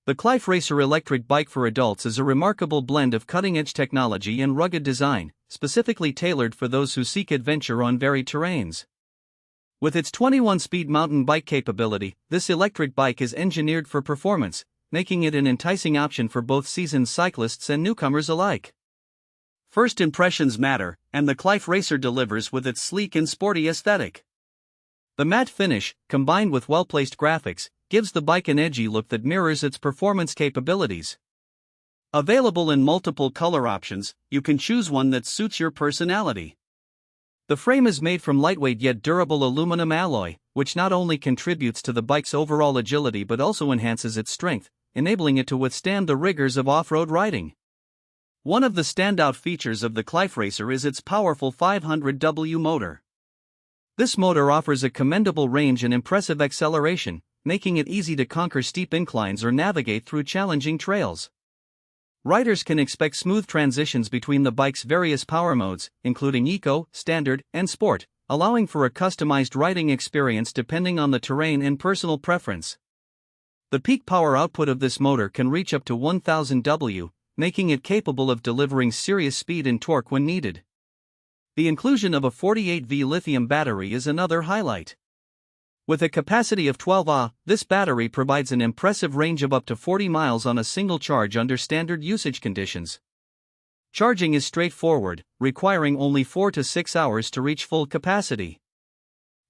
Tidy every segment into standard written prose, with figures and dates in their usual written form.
The Qlife Racer Electric Bike for adults is a remarkable blend of cutting-edge technology and rugged design, specifically tailored for those who seek adventure on varied terrains. With its 21-speed mountain bike capability, this electric bike is engineered for performance, making it an enticing option for both seasoned cyclists and newcomers alike. First impressions matter, and the Qlife Racer delivers with its sleek and sporty aesthetic. The matte finish, combined with well-placed graphics, gives the bike an edgy look that mirrors its performance capabilities. Available in multiple color options, you can choose one that suits your personality. The frame is made from lightweight yet durable aluminum alloy, which not only contributes to the bike's overall agility but also enhances its strength, enabling it to withstand the rigors of off-road riding. One of the standout features of the Qlife Racer is its powerful 500W motor. This motor offers a commendable range and impressive acceleration, making it easy to conquer steep inclines or navigate through challenging trails. Riders can expect smooth transitions between the bike's various power modes, including Eco, Standard, and Sport, allowing for a customized riding experience depending on the terrain and personal preference. The peak power output of this motor can reach up to 1000 W, making it capable of delivering serious speed and torque when needed. The inclusion of a 48V lithium battery is another highlight. With a capacity of 12 Ah, this battery provides an impressive range of up to 40 miles on a single charge under standard usage conditions. Charging is straightforward, requiring only 4 to 6 hours to reach full capacity.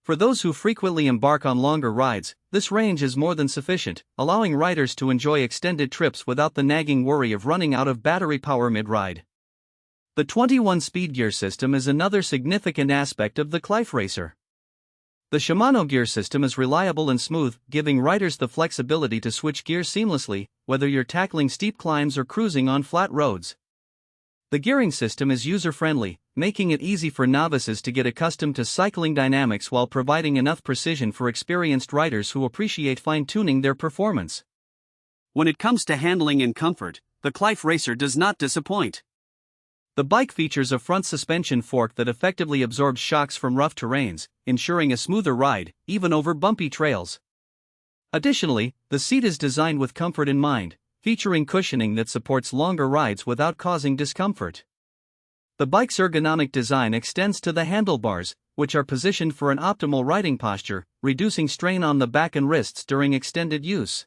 For those who frequently embark on longer rides, this range is more than sufficient, allowing riders to enjoy extended trips without the nagging worry of running out of battery power mid-ride. The 21-speed gear system is another significant aspect of the Qlife Racer. The Shimano gear system is reliable and smooth, giving riders the flexibility to switch gears seamlessly, whether you're tackling steep climbs or cruising on flat roads. The gearing system is user-friendly, making it easy for novices to get accustomed to cycling dynamics while providing enough precision for experienced riders who appreciate fine-tuning their performance. When it comes to handling and comfort, the Qlife Racer does not disappoint. The bike features a front suspension fork that effectively absorbs shocks from rough terrains, ensuring a smoother ride, even over bumpy trails. Additionally, the seat is designed with comfort in mind, featuring cushioning that supports longer rides without causing discomfort. The bike's ergonomic design extends to the handlebars, which are positioned for an optimal riding posture, reducing strain on the back and wrists during extended use.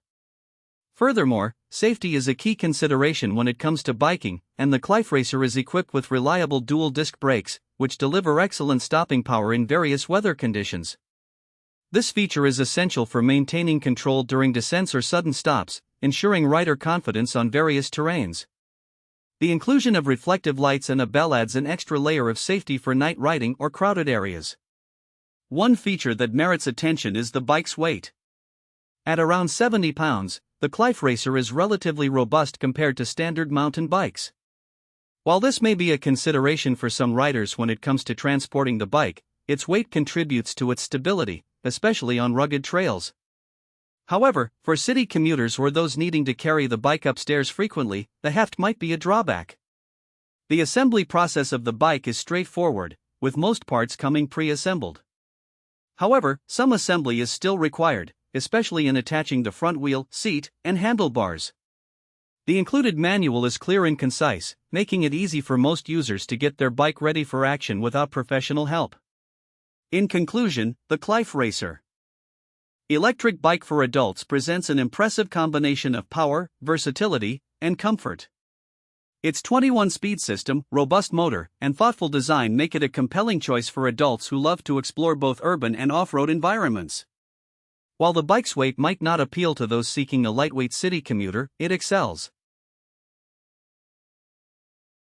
Furthermore, safety is a key consideration when it comes to biking, and the Qlife Racer is equipped with reliable dual-disc brakes, which deliver excellent stopping power in various weather conditions. This feature is essential for maintaining control during descents or sudden stops, ensuring rider confidence on various terrains. The inclusion of reflective lights and a bell adds an extra layer of safety for night riding or crowded areas. One feature that merits attention is the bike's weight. At around 70 pounds, the Qlife Racer is relatively robust compared to standard mountain bikes. While this may be a consideration for some riders when it comes to transporting the bike, its weight contributes to its stability, especially on rugged trails. However, for city commuters or those needing to carry the bike upstairs frequently, the heft might be a drawback. The assembly process of the bike is straightforward, with most parts coming pre-assembled. However, some assembly is still required, especially in attaching the front wheel, seat, and handlebars. The included manual is clear and concise, making it easy for most users to get their bike ready for action without professional help. In conclusion, the Qlife Racer Electric Bike for adults presents an impressive combination of power, versatility, and comfort. Its 21-speed system, robust motor, and thoughtful design make it a compelling choice for adults who love to explore both urban and off-road environments. While the bike's weight might not appeal to those seeking a lightweight city commuter, it excels.